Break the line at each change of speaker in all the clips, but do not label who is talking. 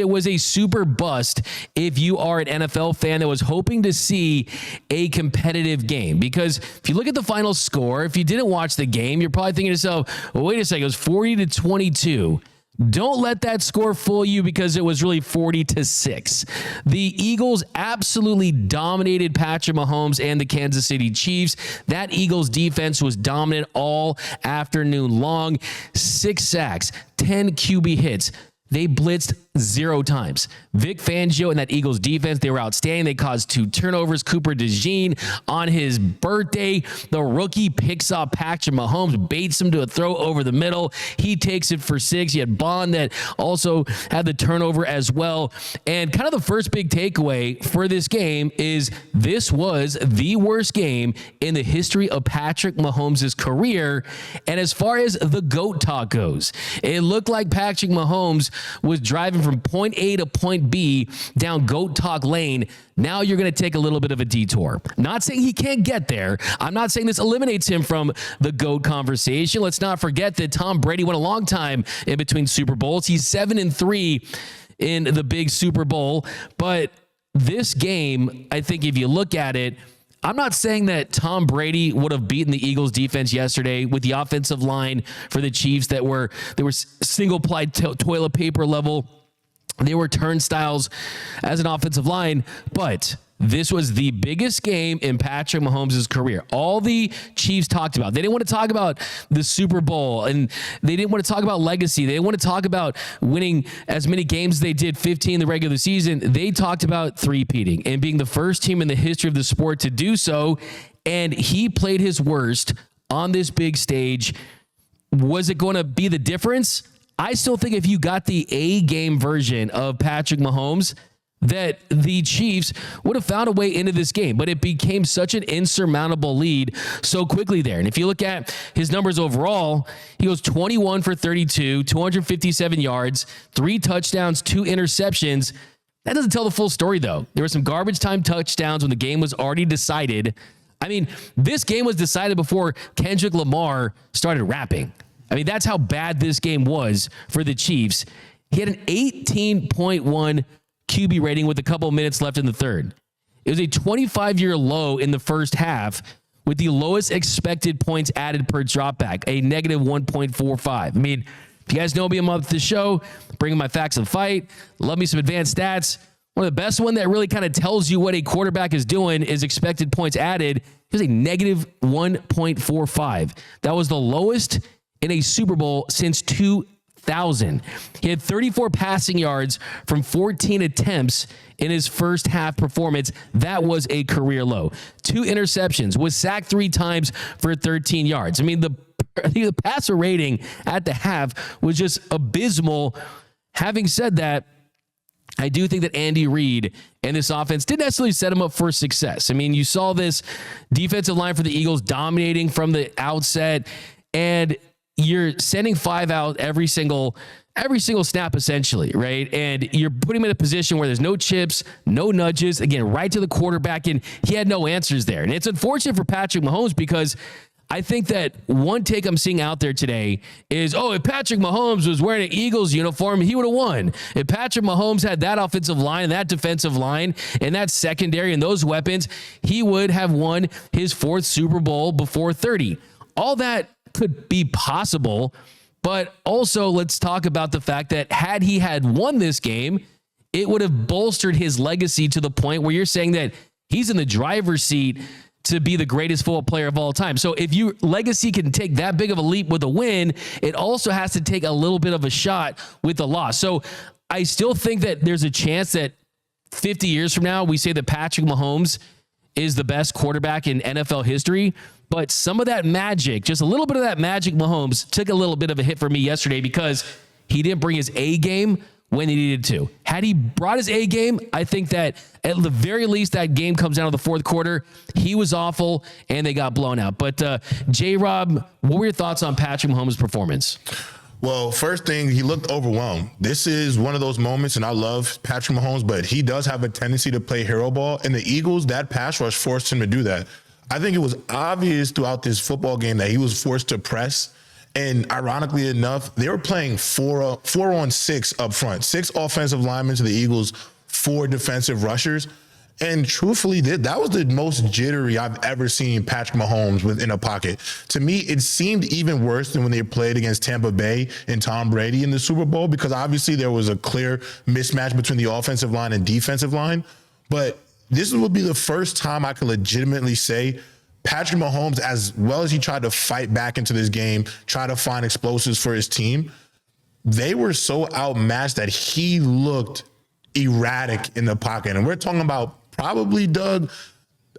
it was a super bust if you are an NFL fan that was hoping to see a competitive game. Because if you look at the final score, if you didn't watch the game, you're probably thinking to yourself, well, wait a second, it was 40-22. Don't let that score fool you because it was really 40-6. The Eagles absolutely dominated Patrick Mahomes and the Kansas City Chiefs. That Eagles defense was dominant all afternoon long. 6 sacks, 10 QB hits. They blitzed 0 times. Vic Fangio and that Eagles defense, they were outstanding. They caused 2 turnovers. Cooper DeJean on his birthday, the rookie picks off Patrick Mahomes, baits him to a throw over the middle. He takes it for 6. You had Bond that also had the turnover as well. And kind of the first big takeaway for this game is this was the worst game in the history of Patrick Mahomes' career. And as far as the GOAT talk goes, it looked like Patrick Mahomes was driving from point A to point B down GOAT talk lane. Now you're going to take a little bit of a detour. Not saying he can't get there. I'm not saying this eliminates him from the GOAT conversation. Let's not forget that Tom Brady went a long time in between Super Bowls. He's 7-3 in the big Super Bowl. But this game, I think if you look at it, I'm not saying that Tom Brady would have beaten the Eagles defense yesterday with the offensive line for the Chiefs they were single-ply toilet paper level. They were turnstiles as an offensive line, but this was the biggest game in Patrick Mahomes' career. All the Chiefs talked about. They didn't want to talk about the Super Bowl, and they didn't want to talk about legacy. They didn't want to talk about winning as many games as they did, 15 in the regular season. They talked about three-peating and being the first team in the history of the sport to do so, and he played his worst on this big stage. Was it going to be the difference? I still think if you got the A-game version of Patrick Mahomes, that the Chiefs would have found a way into this game, but it became such an insurmountable lead so quickly there. And if you look at his numbers overall, he goes 21 for 32, 257 yards, 3 touchdowns, 2 interceptions. That doesn't tell the full story, though. There were some garbage time touchdowns when the game was already decided. I mean, this game was decided before Kendrick Lamar started rapping. I mean, that's how bad this game was for the Chiefs. He had an 18.1 QB rating with a couple of minutes left in the third. It was a 25-year low in the first half with the lowest expected points added per dropback, a negative 1.45. I mean, if you guys know me, I'm up the show, bringing my facts of the fight. Love me some advanced stats. One of the best one that really kind of tells you what a quarterback is doing is expected points added. It was a negative 1.45. That was the lowest in a Super Bowl since 2000. He had 34 passing yards from 14 attempts in his first half performance. That was a career low. 2 interceptions, was sacked 3 times for 13 yards. I mean, the passer rating at the half was just abysmal. Having said that, I do think that Andy Reid and this offense didn't necessarily set him up for success. I mean, you saw this defensive line for the Eagles dominating from the outset, and you're sending 5 out every single snap, essentially, right? And you're putting him in a position where there's no chips, no nudges, again, right to the quarterback, and he had no answers there. And it's unfortunate for Patrick Mahomes because I think that one take I'm seeing out there today is, if Patrick Mahomes was wearing an Eagles uniform, he would have won. If Patrick Mahomes had that offensive line and that defensive line and that secondary and those weapons, he would have won his 4th Super Bowl before 30. All that could be possible, but also let's talk about the fact that had he had won this game, it would have bolstered his legacy to the point where you're saying that he's in the driver's seat to be the greatest football player of all time. So if your legacy can take that big of a leap with a win, it also has to take a little bit of a shot with the loss. So I still think that there's a chance that 50 years from now, we say that Patrick Mahomes is the best quarterback in NFL history. But some of that magic, just a little bit of that magic, Mahomes took a little bit of a hit for me yesterday because he didn't bring his A game when he needed to. Had he brought his A game, I think that at the very least that game comes down to the 4th quarter. He was awful and they got blown out. But J-Rob, what were your thoughts on Patrick Mahomes' performance?
Well, first thing, he looked overwhelmed. This is one of those moments, and I love Patrick Mahomes, but he does have a tendency to play hero ball. And the Eagles, that pass rush forced him to do that. I think it was obvious throughout this football game that he was forced to press And ironically enough, they were playing 4-on-6 up front, 6 offensive linemen to the Eagles, 4 defensive rushers. And truthfully, that was the most jittery I've ever seen Patrick Mahomes within a pocket. To me, it seemed even worse than when they played against Tampa Bay and Tom Brady in the Super Bowl, because obviously there was a clear mismatch between the offensive line and defensive line. But this would be the first time I could legitimately say Patrick Mahomes, as well as he tried to fight back into this game, try to find explosives for his team, they were so outmatched that he looked erratic in the pocket. And we're talking about probably, Doug,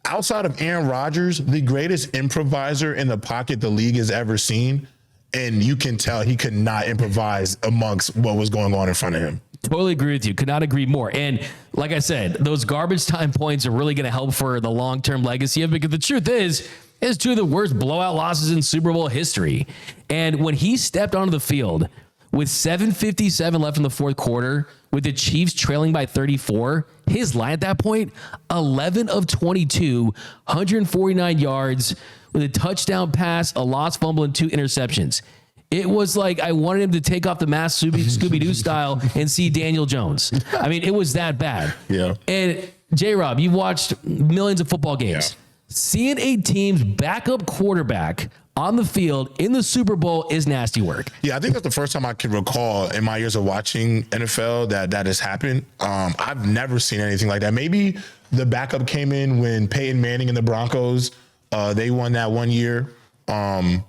outside of Aaron Rodgers, the greatest improviser in the pocket the league has ever seen. And you can tell he could not improvise amongst what was going on in front of him.
Totally agree with you. Could not agree more. And like I said, those garbage time points are really going to help for the long-term legacy of it, because the truth is, it's 2 of the worst blowout losses in Super Bowl history. And when he stepped onto the field with 7:57 left in the fourth quarter, with the Chiefs trailing by 34, his line at that point, 11 of 22, 149 yards with a touchdown pass, a lost fumble, and 2 interceptions. It was like I wanted him to take off the mask Scooby-Doo style and see Daniel Jones. I mean, it was that bad.
Yeah.
And J-Rob, you've watched millions of football games.
Yeah.
Seeing a team's backup quarterback on the field in the Super Bowl is nasty work.
Yeah, I think that's the first time I can recall in my years of watching NFL that has happened. I've never seen anything like that. Maybe the backup came in when Peyton Manning and the Broncos, they won that one year. The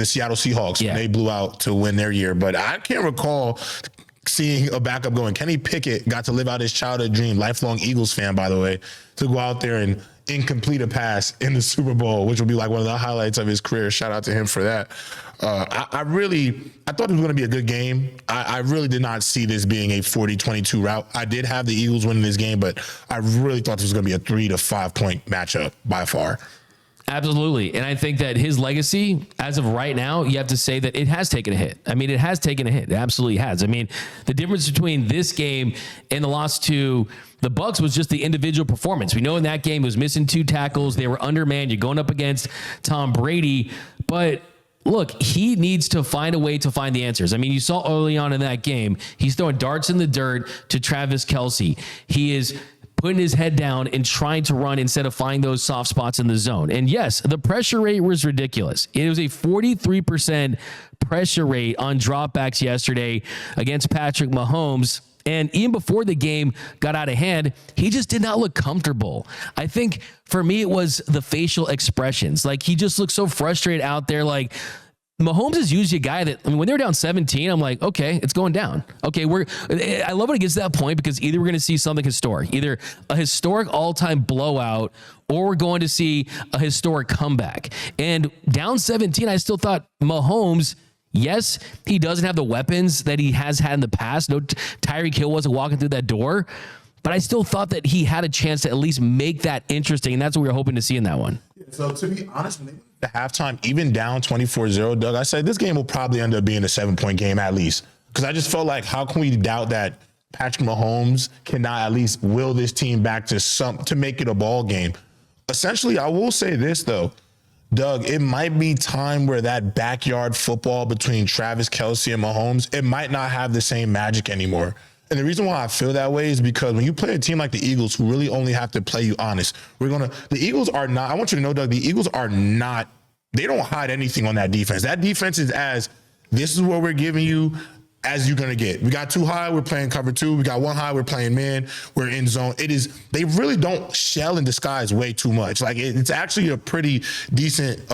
Seattle Seahawks,
Yeah.
They blew out to win their year. But I can't recall seeing a backup going. Kenny Pickett got to live out his childhood dream, lifelong Eagles fan, by the way, to go out there and incomplete a pass in the Super Bowl, which will be like one of the highlights of his career. Shout out to him for that. I thought it was going to be a good game. I really did not see this being a 40-22 route. I did have the Eagles winning this game, but I really thought this was going to be a 3 to 5 point matchup by far.
Absolutely. And I think that his legacy, as of right now, you have to say that it has taken a hit. I mean, it has taken a hit. It absolutely has. I mean, the difference between this game and the loss to the Bucs was just the individual performance. We know in that game it was missing 2 tackles. They were undermanned. You're going up against Tom Brady. But look, he needs to find a way to find the answers. I mean, you saw early on in that game, he's throwing darts in the dirt to Travis Kelce. He is putting his head down and trying to run instead of finding those soft spots in the zone. And yes, the pressure rate was ridiculous. It was a 43% pressure rate on dropbacks yesterday against Patrick Mahomes. And even before the game got out of hand, he just did not look comfortable. I think for me, it was the facial expressions. Like, he just looked so frustrated out there. Like, Mahomes is usually a guy that, I mean, when they were down 17, I'm like, okay, it's going down. Okay, I love when it gets to that point, because either we're going to see something historic, either a historic all-time blowout, or we're going to see a historic comeback. And down 17, I still thought Mahomes, yes, he doesn't have the weapons that he has had in the past. No, Tyreek Hill wasn't walking through that door, but I still thought that he had a chance to at least make that interesting, and that's what we were hoping to see in that one.
So to be honest, when they went to halftime, even down 24-0, Doug, I said this game will probably end up being a 7-point game at least, because I just felt like, how can we doubt that Patrick Mahomes cannot at least will this team back to make it a ball game? Essentially, I will say this though, Doug, it might be time where that backyard football between Travis Kelce and Mahomes, it might not have the same magic anymore. And the reason why I feel that way is because when you play a team like the Eagles, who really only have to play you honest, the Eagles are not, I want you to know, Doug, the Eagles are not, they don't hide anything on that defense. That defense is this is what we're giving you, as you're going to get. We got 2 high, we're playing cover 2. We got 1 high, we're playing man, we're in zone. They really don't shell and disguise way too much. Like, it's actually a pretty decent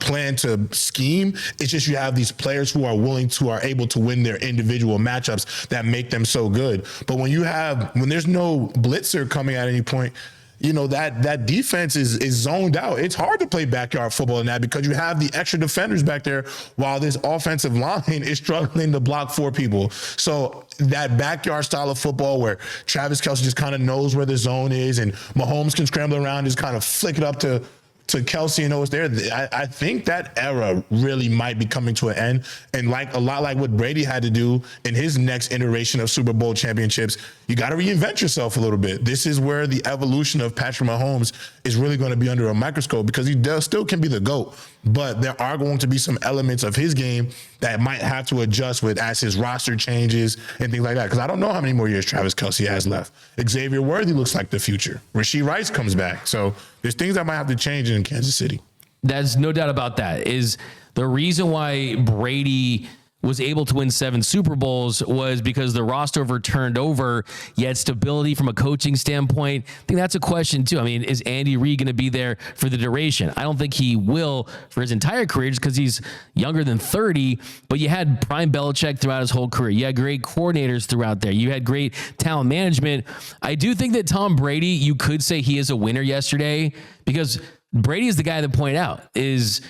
plan to scheme. It's just you have these players who are able to win their individual matchups that make them so good. But when there's no blitzer coming at any point, you know, that defense is zoned out. It's hard to play backyard football in that, because you have the extra defenders back there while this offensive line is struggling to block 4 people. So that backyard style of football where Travis Kelce just kind of knows where the zone is and Mahomes can scramble around, just kind of flick it up to Kelce and know it's there. I think that era really might be coming to an end. And a lot like what Brady had to do in his next iteration of Super Bowl championships, you got to reinvent yourself a little bit. This is where the evolution of Patrick Mahomes is really going to be under a microscope, because he still can be the GOAT. but there are going to be some elements of his game that might have to adjust with as his roster changes and things like that. Because I don't know how many more years Travis Kelce has left. Xavier Worthy looks like the future. Rashee Rice comes back. So there's things that might have to change in Kansas City.
There's no doubt about that. Is the reason why Brady was able to win 7 Super Bowls was because the roster turned over, yet stability from a coaching standpoint. I think that's a question too. I mean, is Andy Reid going to be there for the duration? I don't think he will for his entire career just because he's younger than 30, but you had prime Belichick throughout his whole career. You had great coordinators throughout there. You had great talent management. I do think that Tom Brady, you could say he is a winner yesterday because Brady is the guy that pointed out is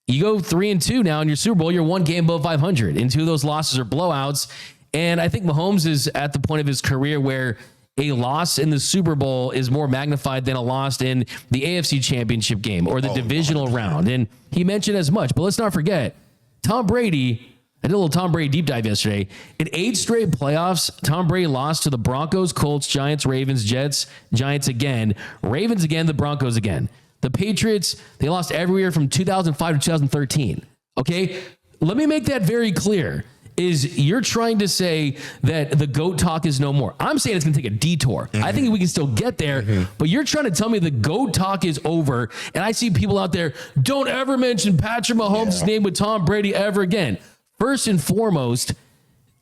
you go 3-2 now in your Super Bowl, you're 1 game above 500, and 2 of those losses are blowouts. And I think Mahomes is at the point of his career where a loss in the Super Bowl is more magnified than a loss in the AFC Championship game or the divisional round. And he mentioned as much, but let's not forget, Tom Brady, I did a little Tom Brady deep dive yesterday. In 8 straight playoffs, Tom Brady lost to the Broncos, Colts, Giants, Ravens, Jets, Giants again, Ravens again, the Broncos again. The Patriots, they lost every year from 2005 to 2013. Okay? Let me make that very clear. Is you're trying to say that the GOAT talk is no more. I'm saying it's going to take a detour. I think we can still get there, but you're trying to tell me the GOAT talk is over, and I see people out there, don't ever mention Patrick Mahomes' name with Tom Brady ever again. First and foremost,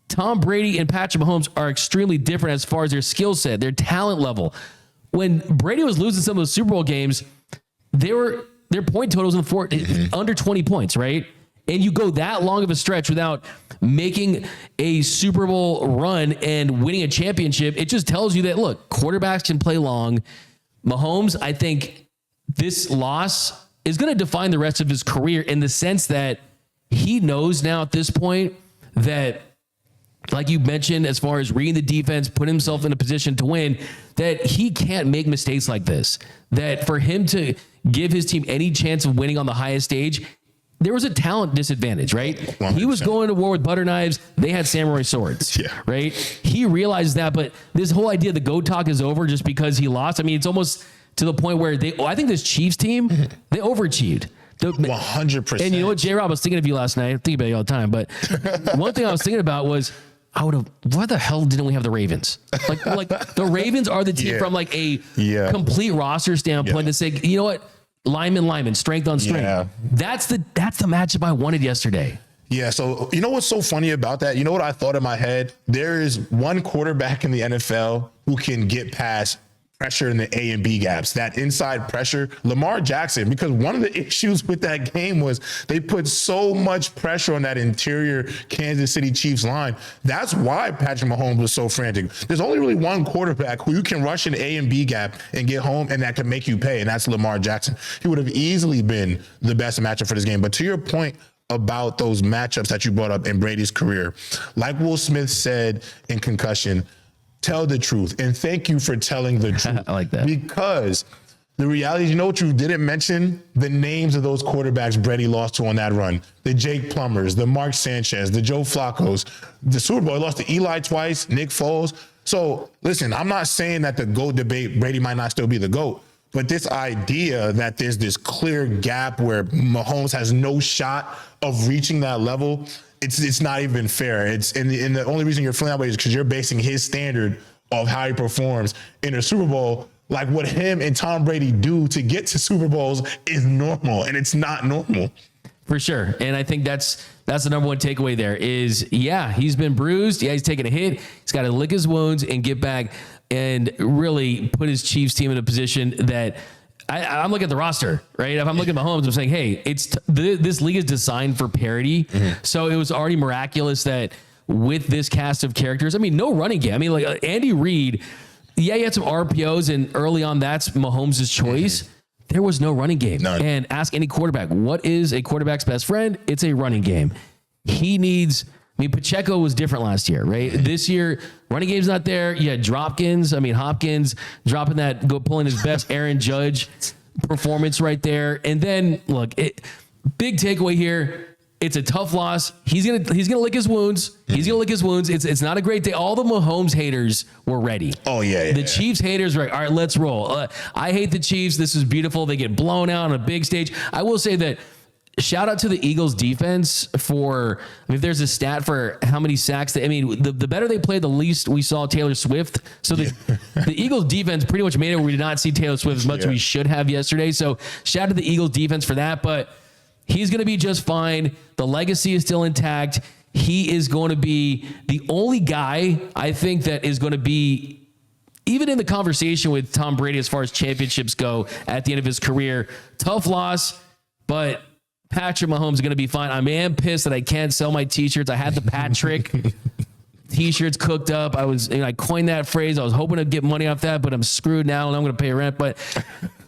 Tom Brady and Patrick Mahomes are extremely different as far as their skill set, their talent level. When Brady was losing some of those Super Bowl games, their point totals in the four under 20 points, right? And you go that long of a stretch without making a Super Bowl run and winning a championship. It just tells you that, look, quarterbacks can play long. Mahomes, I think this loss is going to define the rest of his career in the sense that he knows now at this point that, like you mentioned, as far as reading the defense, putting himself in a position to win, that he can't make mistakes like this. That for him to give his team any chance of winning on the highest stage, there was a talent disadvantage, right? 100%. He was going to war with butter knives. They had samurai swords, right? He realized that, but this whole idea the GOAT talk is over just because he lost. I mean, it's almost to the point where I think this Chiefs team, they overachieved.
100%.
And you know what, J-Rob, I was thinking of you last night. I think about you all the time, but one thing I was thinking about was, why the hell didn't we have the Ravens? Like the Ravens are the team from like a complete roster standpoint to say, you know what? Lineman, strength on strength. Yeah. That's the matchup I wanted yesterday.
Yeah. So you know what's so funny about that? You know what I thought in my head? There is one quarterback in the NFL who can get past pressure in the A and B gaps, that inside pressure, Lamar Jackson, because one of the issues with that game was they put so much pressure on that interior Kansas City Chiefs line. That's why Patrick Mahomes was so frantic. There's only really one quarterback who you can rush an A and B gap and get home and that can make you pay, and that's Lamar Jackson. He would have easily been the best matchup for this game. But to your point about those matchups that you brought up in Brady's career, like Will Smith said in Concussion, tell the truth. And thank you for telling the truth.
I like that.
Because the reality is, you know what, you didn't mention the names of those quarterbacks Brady lost to on that run. The Jake Plumbers, the Mark Sanchez, the Joe Flacco's. The Super Bowl, he lost to Eli twice, Nick Foles. So listen, I'm not saying that the GOAT debate, Brady might not still be the GOAT, but this idea that there's this clear gap where Mahomes has no shot of reaching that level, it's not even fair. And the only reason you're feeling that way is because you're basing his standard of how he performs in a Super Bowl. Like what him and Tom Brady do to get to Super Bowls is normal, and it's not normal.
For sure. And I think that's the number one takeaway there is, he's been bruised. Yeah, he's taken a hit. He's got to lick his wounds and get back and really put his Chiefs team in a position that I'm looking at the roster, right? If I'm looking at Mahomes, I'm saying, hey, this league is designed for parity. Mm-hmm. So it was already miraculous that with this cast of characters, I mean, no running game. I mean, like Andy Reid, he had some RPOs, and early on, that's Mahomes' choice. Mm-hmm. There was no running game. None. And ask any quarterback, what is a quarterback's best friend? It's a running game. Pacheco was different last year, right? This year, running game's not there. You had Hopkins dropping pulling his best Aaron Judge performance right there. And then, look, big takeaway here. It's a tough loss. He's gonna lick his wounds. He's gonna lick his wounds. It's not a great day. All the Mahomes haters were ready. Oh yeah. The Chiefs haters were like, all right, let's roll. I hate the Chiefs. This is beautiful. They get blown out on a big stage. I will say that shout out to the Eagles defense for, if there's a stat for how many sacks the better they play, the least we saw Taylor Swift. So the Eagles defense pretty much made it where we did not see Taylor Swift as much as we should have yesterday. So shout out to the Eagles defense for that, but he's going to be just fine. The legacy is still intact. He is going to be the only guy I think that is going to be even in the conversation with Tom Brady as far as championships go at the end of his career. Tough loss, but Patrick Mahomes is going to be fine. I am pissed that I can't sell my t-shirts. I had the Patrick t-shirts cooked up. I coined that phrase. I was hoping to get money off that, but I'm screwed now and I'm going to pay rent. But